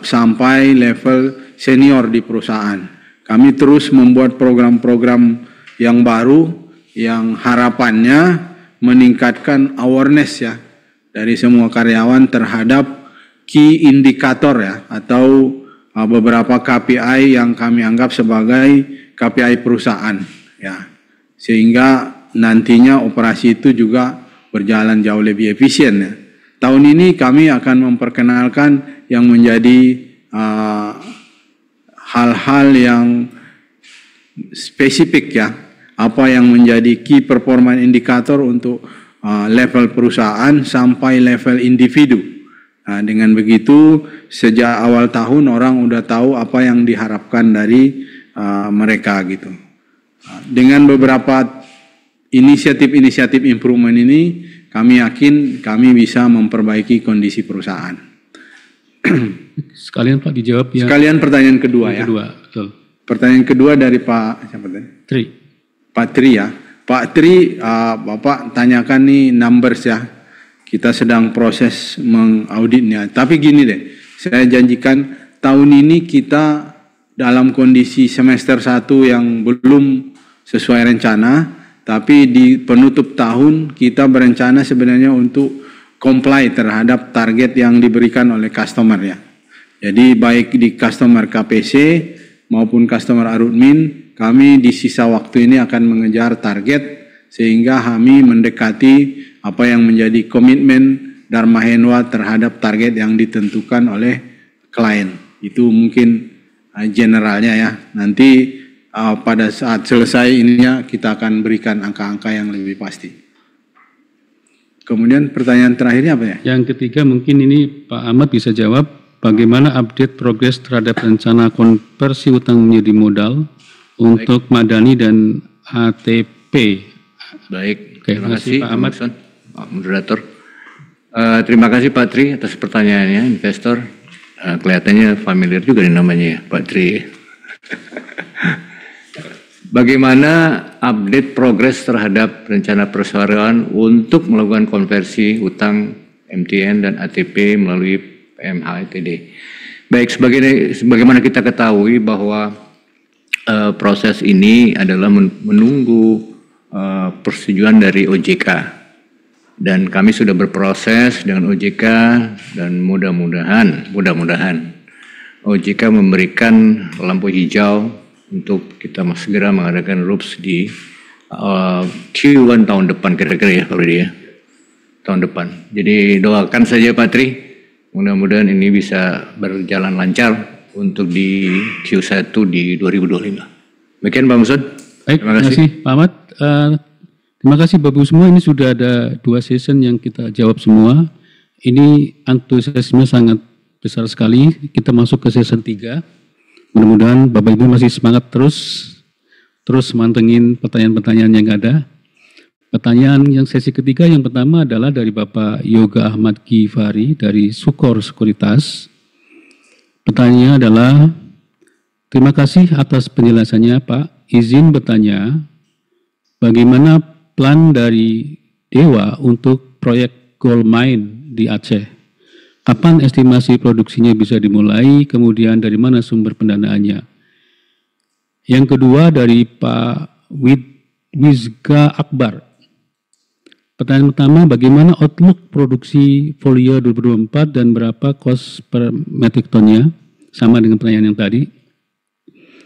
sampai level senior di perusahaan. Kami terus membuat program-program yang baru yang harapannya meningkatkan awareness ya dari semua karyawan terhadap key indikator ya, atau beberapa KPI yang kami anggap sebagai KPI perusahaan ya, sehingga nantinya operasi itu juga berjalan jauh lebih efisien ya. Tahun ini kami akan memperkenalkan yang menjadi hal-hal yang spesifik ya, apa yang menjadi key performance indicator untuk level perusahaan sampai level individu. Nah, dengan begitu sejak awal tahun orang udah tahu apa yang diharapkan dari mereka gitu. Dengan beberapa inisiatif-inisiatif improvement ini, kami yakin kami bisa memperbaiki kondisi perusahaan. Sekalian Pak dijawab ya. Sekalian pertanyaan kedua ya. Betul. Pertanyaan kedua dari Pak siapa tadi? Tri. Pak Tri ya. Pak Tri, Bapak tanyakan nih numbers ya. Kita sedang proses mengauditnya. Tapi gini deh, saya janjikan tahun ini kita dalam kondisi semester 1 yang belum sesuai rencana, tapi di penutup tahun kita berencana sebenarnya untuk comply terhadap target yang diberikan oleh customer ya. Jadi baik di customer KPC maupun customer Arutmin, kami di sisa waktu ini akan mengejar target sehingga kami mendekati apa yang menjadi komitmen Dharma Henwa terhadap target yang ditentukan oleh klien. Itu mungkin generalnya ya. Nanti pada saat selesai ininya kita akan berikan angka-angka yang lebih pasti. Kemudian pertanyaan terakhirnya apa ya? Yang ketiga mungkin ini Pak Ahmad bisa jawab, bagaimana update progres terhadap rencana konversi utang menjadi modal untuk Madani dan ATP. Baik, Oke, terima kasih Pak Ahmad. Pak Moderator. Terima kasih Pak Tri atas pertanyaannya, investor. Kelihatannya familiar juga nih namanya ya, Pak Tri. Bagaimana update progres terhadap rencana perseroan untuk melakukan konversi utang MTN dan ATP melalui PMHITD? Baik, sebagaimana kita ketahui bahwa proses ini adalah menunggu persetujuan dari OJK, dan kami sudah berproses dengan OJK dan mudah-mudahan OJK memberikan lampu hijau untuk kita segera mengadakan RUPS di Q1 tahun depan kira-kira ya Pak Rudi ya, tahun depan. Jadi doakan saja Pak Tri, mudah-mudahan ini bisa berjalan lancar untuk di Q1 di 2025. Demikian Pak Musud. Baik, terima kasih Pak Ahmad. Terima kasih Bapak Ibu semua, ini sudah ada 2 session yang kita jawab semua. Ini antusiasme sangat besar sekali, kita masuk ke session 3. Mudah-mudahan Bapak Ibu masih semangat terus mantengin pertanyaan-pertanyaan yang ada. Pertanyaan yang sesi ketiga yang pertama adalah dari Bapak Yoga Ahmad Gifari dari Sukor Sekuritas. Pertanyaannya adalah, terima kasih atas penjelasannya Pak. Izin bertanya, bagaimana plan dari Dewa untuk proyek Gold Mine di Aceh? Kapan estimasi produksinya bisa dimulai, kemudian dari mana sumber pendanaannya? Yang kedua dari Pak Wizga Akbar. Pertanyaan pertama, bagaimana outlook produksi full year 2024 dan berapa cost per metric tonnya? Sama dengan pertanyaan yang tadi.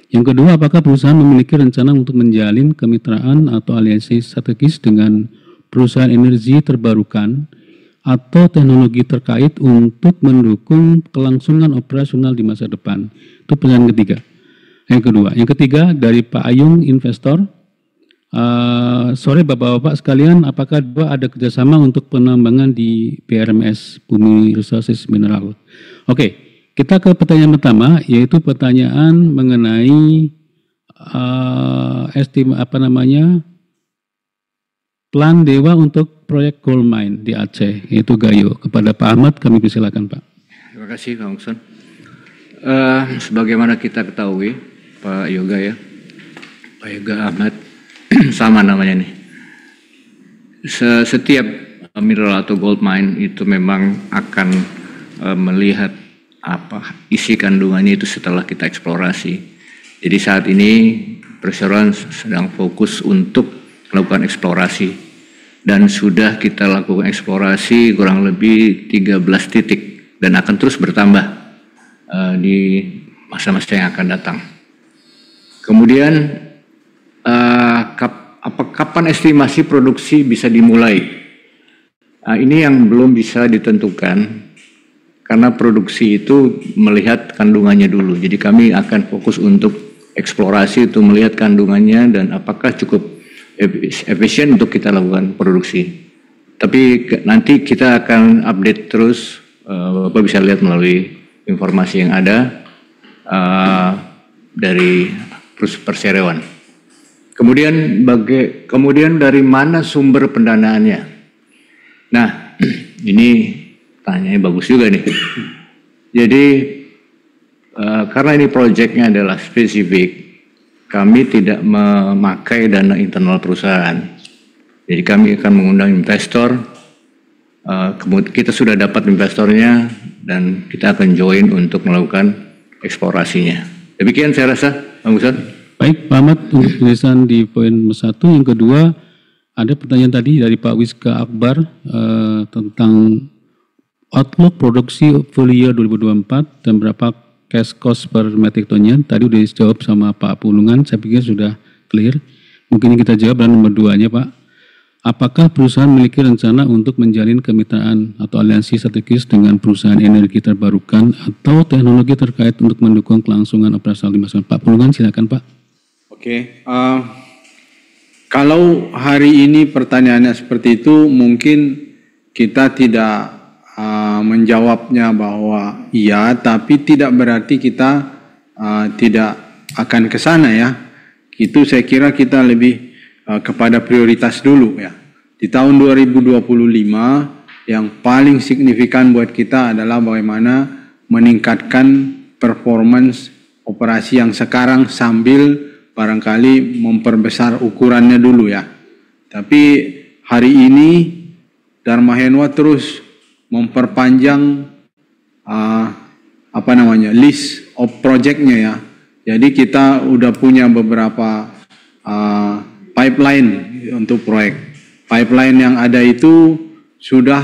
Yang kedua, apakah perusahaan memiliki rencana untuk menjalin kemitraan atau aliansi strategis dengan perusahaan energi terbarukan atau teknologi terkait untuk mendukung kelangsungan operasional di masa depan? Itu pertanyaan ketiga. Yang kedua. Yang ketiga dari Pak Ayung, investor. Sore Bapak-Bapak sekalian, apakah ada kerjasama untuk penambangan di PRMS, Bumi Resources Mineral? Oke, kita ke pertanyaan pertama, yaitu pertanyaan mengenai plan Dewa untuk proyek Gold Mine di Aceh, yaitu Gayo. Kepada Pak Ahmad, kami persilakan Pak. Terima kasih Pak Mukson. Sebagaimana kita ketahui, Pak Yoga ya, Pak Yoga Ahmad, sama namanya nih. Setiap mineral atau gold mine itu memang akan melihat isi kandungannya itu setelah kita eksplorasi. Jadi saat ini perseroan sedang fokus untuk melakukan eksplorasi, dan sudah kita lakukan eksplorasi kurang lebih 13 titik dan akan terus bertambah di masa-masa yang akan datang. Kemudian kapan estimasi produksi bisa dimulai? Ini yang belum bisa ditentukan karena produksi itu melihat kandungannya dulu. Jadi kami akan fokus untuk eksplorasi itu melihat kandungannya dan apakah cukup efisien untuk kita lakukan produksi. Tapi nanti kita akan update terus, Bapak bisa lihat melalui informasi yang ada dari perseroan. Kemudian dari mana sumber pendanaannya? Nah, ini tanyanya bagus juga nih. Jadi karena ini proyeknya adalah spesifik, kami tidak memakai dana internal perusahaan. Jadi kami akan mengundang investor. Kita sudah dapat investornya dan kita akan join untuk melakukan eksplorasinya. Demikian saya rasa, Pak Musad. Baik, Pak Ahmad, untuk penjelasan di poin 1. Yang kedua, ada pertanyaan tadi dari Pak Wizga Akbar tentang outlook produksi full year 2024 dan berapa cash cost per metric tonnya. Tadi sudah dijawab sama Pak Pulungan, saya pikir sudah clear. Mungkin kita jawab dan nomor 2-nya Pak. Apakah perusahaan memiliki rencana untuk menjalin kemitraan atau aliansi strategis dengan perusahaan energi terbarukan atau teknologi terkait untuk mendukung kelangsungan operasional di masa depan? Pak Pulungan, silakan Pak. Oke, kalau hari ini pertanyaannya seperti itu, mungkin kita tidak menjawabnya bahwa iya, tapi tidak berarti kita tidak akan ke sana ya. Itu saya kira kita lebih kepada prioritas dulu ya. Di tahun 2025 yang paling signifikan buat kita adalah bagaimana meningkatkan performance operasi yang sekarang sambil barangkali memperbesar ukurannya dulu ya. Tapi hari ini Dharma Henwa terus memperpanjang list of project-nya ya. Jadi kita udah punya beberapa pipeline untuk proyek. Pipeline yang ada itu sudah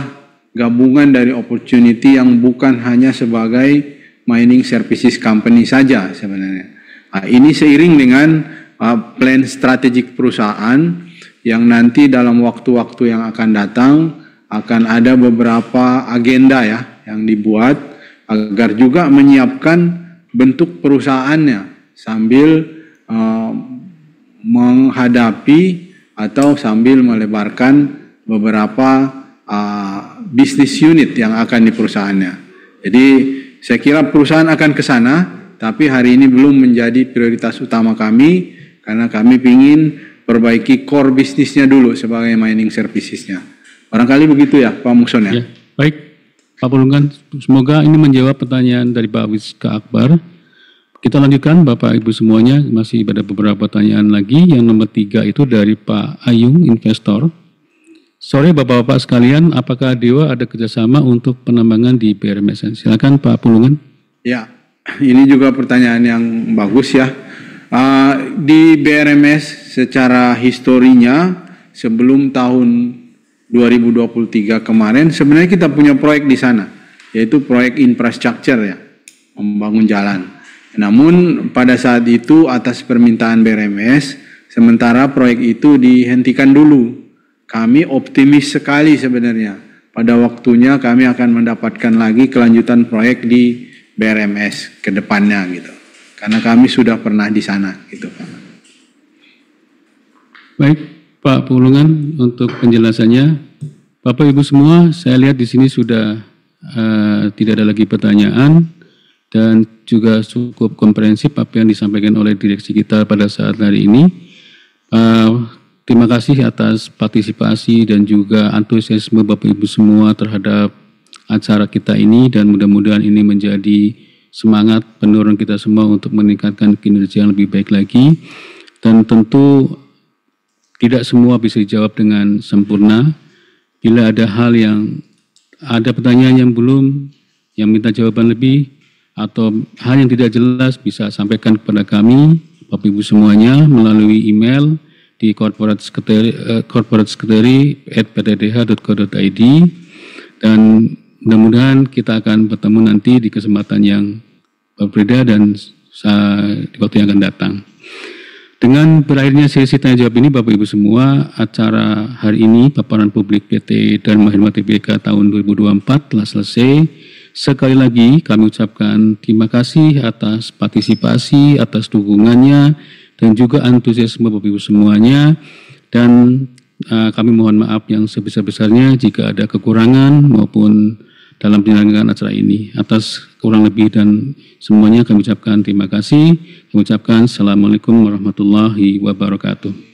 gabungan dari opportunity yang bukan hanya sebagai mining services company saja sebenarnya. Ini seiring dengan plan strategik perusahaan yang nanti dalam waktu-waktu yang akan datang akan ada beberapa agenda ya yang dibuat agar juga menyiapkan bentuk perusahaannya sambil menghadapi atau sambil melebarkan beberapa bisnis unit yang akan di perusahaannya. Jadi saya kira perusahaan akan ke sana, tapi hari ini belum menjadi prioritas utama kami karena kami ingin perbaiki core bisnisnya dulu sebagai mining servicesnya. Barangkali begitu ya Pak Mukson ya. Baik Pak Pulungan, semoga ini menjawab pertanyaan dari Pak Wiska Akbar. Kita lanjutkan Bapak Ibu semuanya, masih ada beberapa pertanyaan lagi. Yang nomor 3 itu dari Pak Ayung, investor. Sore Bapak-Bapak sekalian, apakah Dewa ada kerjasama untuk penambangan di BRMS? Silakan Pak Pulungan. Ya, ini juga pertanyaan yang bagus ya. Di BRMS secara historinya sebelum tahun 2023 kemarin sebenarnya kita punya proyek di sana, yaitu proyek infrastruktur ya, membangun jalan. Namun pada saat itu atas permintaan BRMS, sementara proyek itu dihentikan dulu. Kami optimis sekali sebenarnya. Pada waktunya kami akan mendapatkan lagi kelanjutan proyek di BRMS ke depannya gitu. Karena kami sudah pernah di sana gitu Pak. Baik Pak Pulungan untuk penjelasannya. Bapak Ibu semua, saya lihat di sini sudah tidak ada lagi pertanyaan. Dan juga cukup komprehensif apa yang disampaikan oleh direksi kita pada saat hari ini. Terima kasih atas partisipasi dan juga antusiasme Bapak Ibu semua terhadap acara kita ini dan mudah-mudahan ini menjadi semangat pendorong kita semua untuk meningkatkan kinerja yang lebih baik lagi. Dan tentu tidak semua bisa dijawab dengan sempurna. Bila ada hal yang ada pertanyaan yang belum, yang minta jawaban lebih, atau hal yang tidak jelas bisa sampaikan kepada kami, Bapak Ibu semuanya, melalui email di corporate secretary@ptdh.co.id dan mudah-mudahan kita akan bertemu nanti di kesempatan yang berbeda dan di waktu yang akan datang. Dengan berakhirnya sesi tanya jawab ini Bapak Ibu semua, acara hari ini paparan publik PT Dharma Henwa Tbk tahun 2024 telah selesai. Sekali lagi kami ucapkan terima kasih atas partisipasi, atas dukungannya, dan juga antusiasme Bapak Ibu semuanya. Dan kami mohon maaf yang sebesar-besarnya jika ada kekurangan maupun dalam penyelenggaraan acara ini. Atas kurang lebih dan semuanya kami ucapkan terima kasih. Kami ucapkan Assalamualaikum warahmatullahi wabarakatuh.